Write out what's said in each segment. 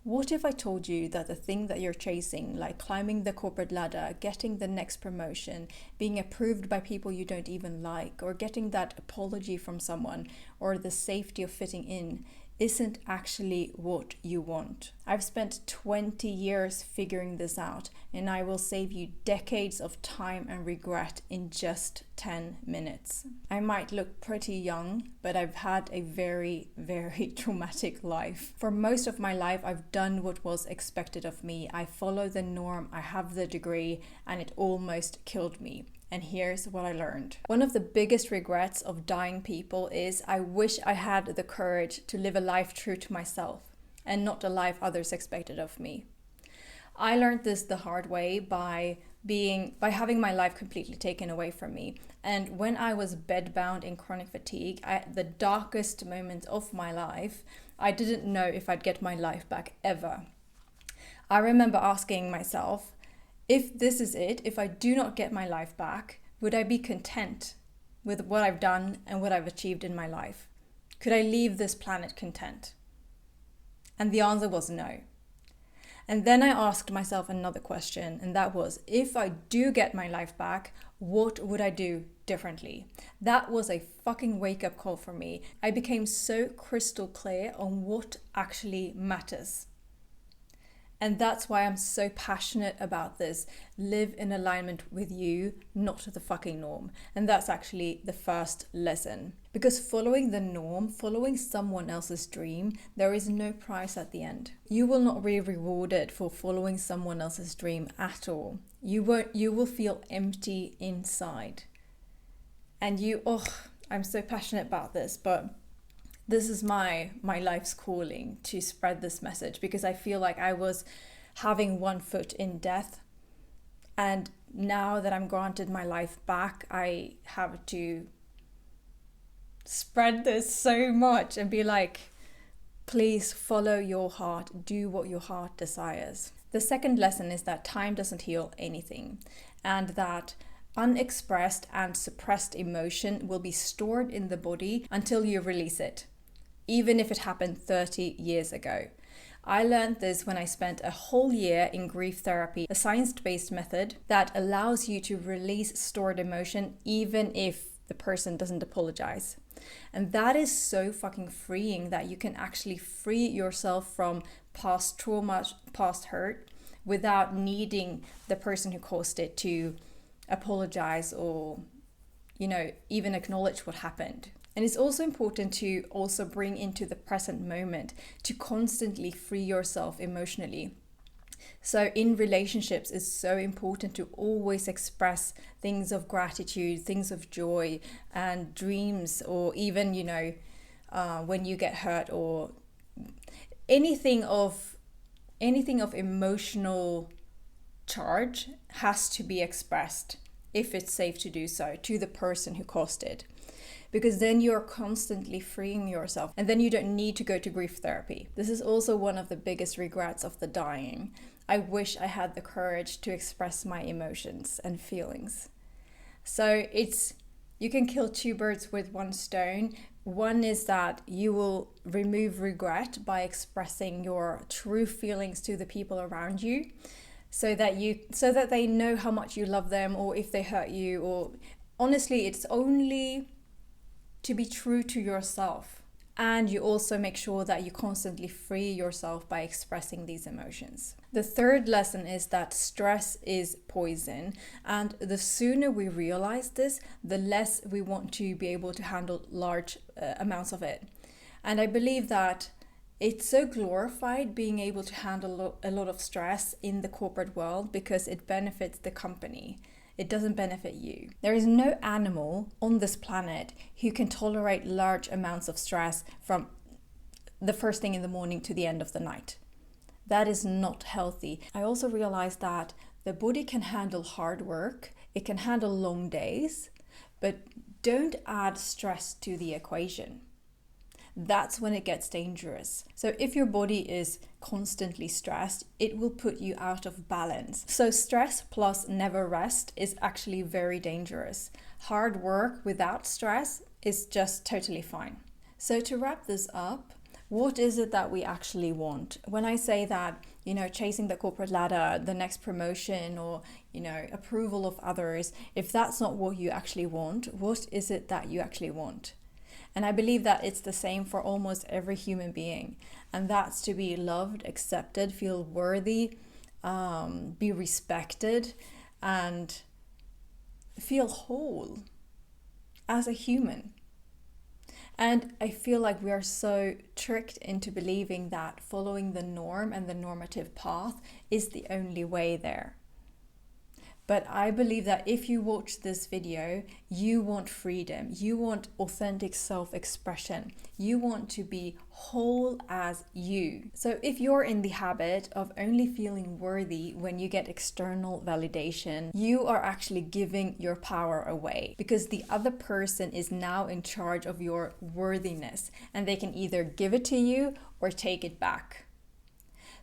What if I told you that the thing that you're chasing, like climbing the corporate ladder, getting the next promotion, being approved by people you don't even like, or getting that apology from someone, or the safety of fitting in, isn't actually what you want? I've spent 20 years figuring this out, and I will save you decades of time and regret in just 10 minutes. I might look pretty young, but I've had a very, very traumatic life. For most of my life, I've done what was expected of me. I follow the norm, I have the degree, and it almost killed me. And here's what I learned. One of the biggest regrets of dying people is I wish I had the courage to live a life true to myself and not a life others expected of me. I learned this the hard way by having my life completely taken away from me. And when I was bedbound in chronic fatigue, at the darkest moments of my life, I didn't know if I'd get my life back ever. I remember asking myself, if this is it, if I do not get my life back, would I be content with what I've done and what I've achieved in my life? Could I leave this planet content? And the answer was no. And then I asked myself another question, and that was, if I do get my life back, what would I do differently? That was a fucking wake-up call for me. I became so crystal clear on what actually matters. And that's why I'm so passionate about this. Live in alignment with you, not the fucking norm. And that's actually the first lesson. Because following the norm, following someone else's dream, there is no prize at the end. You will not be rewarded for following someone else's dream at all. You will feel empty inside. And I'm so passionate about this, but this is my life's calling to spread this message, because I feel like I was having one foot in death, and now that I'm granted my life back, I have to spread this so much and be like, please follow your heart, do what your heart desires. The second lesson is that time doesn't heal anything, and that unexpressed and suppressed emotion will be stored in the body until you release it, even if it happened 30 years ago. I learned this when I spent a whole year in grief therapy, a science-based method that allows you to release stored emotion even if the person doesn't apologize. And that is so fucking freeing, that you can actually free yourself from past trauma, past hurt, without needing the person who caused it to apologize or, even acknowledge what happened. And it's also important to also bring into the present moment, to constantly free yourself emotionally. So in relationships, it's so important to always express things of gratitude, things of joy and dreams, or even, when you get hurt, or anything of emotional charge has to be expressed, if it's safe to do so, to the person who caused it. Because then you're constantly freeing yourself, and then you don't need to go to grief therapy. This is also one of the biggest regrets of the dying. I wish I had the courage to express my emotions and feelings. So you can kill two birds with one stone. One is that you will remove regret by expressing your true feelings to the people around you, so that they know how much you love them, or if they hurt you, or honestly, it's only to be true to yourself. And you also make sure that you constantly free yourself by expressing these emotions. The third lesson is that stress is poison. And the sooner we realize this, the less we want to be able to handle large amounts of it. And I believe that it's so glorified being able to handle a lot of stress in the corporate world, because it benefits the company. It doesn't benefit you. There is no animal on this planet who can tolerate large amounts of stress from the first thing in the morning to the end of the night. That is not healthy. I also realized that the body can handle hard work, it can handle long days, but don't add stress to the equation. That's when it gets dangerous. So if your body is constantly stressed, it will put you out of balance. So stress plus never rest is actually very dangerous. Hard work without stress is just totally fine. So to wrap this up, what is it that we actually want? When I say that, chasing the corporate ladder, the next promotion, or, approval of others, if that's not what you actually want, what is it that you actually want? And I believe that it's the same for almost every human being. And that's to be loved, accepted, feel worthy, be respected, and feel whole as a human. And I feel like we are so tricked into believing that following the norm and the normative path is the only way there. But I believe that if you watch this video, you want freedom, you want authentic self-expression, you want to be whole as you. So if you're in the habit of only feeling worthy when you get external validation, you are actually giving your power away, because the other person is now in charge of your worthiness, and they can either give it to you or take it back.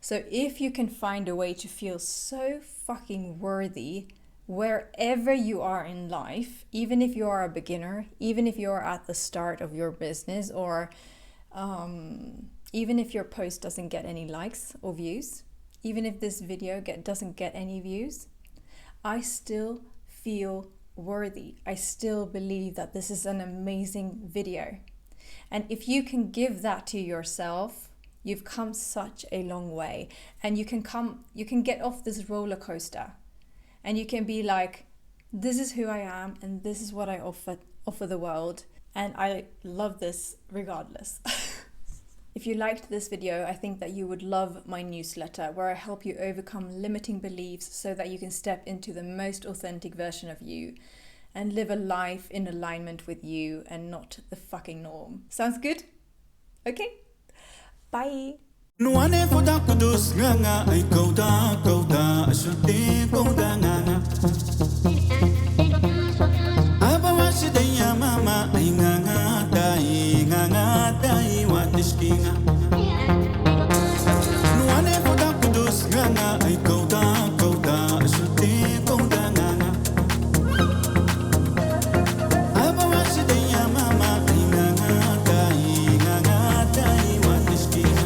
So if you can find a way to feel so fucking worthy wherever you are in life, even if you are a beginner, even if you are at the start of your business, or even if your post doesn't get any likes or views, even if this video doesn't get any views, I still feel worthy. I still believe that this is an amazing video. And if you can give that to yourself, you've come such a long way, and you can get off this roller coaster, and you can be like, this is who I am, and this is what I offer the world, and I love this regardless. If you liked this video, I think that you would love my newsletter, where I help you overcome limiting beliefs so that you can step into the most authentic version of you and live a life in alignment with you and not the fucking norm. Sounds good? Okay. Bye. Nuane foda kudus nganga ay kauda asunti kauda nganga Aba wasidaya mama ay nganga dai watiskinga Nuane foda kudus nganga ay kauda asunti kauda nganga Aba wasidaya mama ay nganga dai watiskinga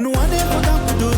No one ever got to do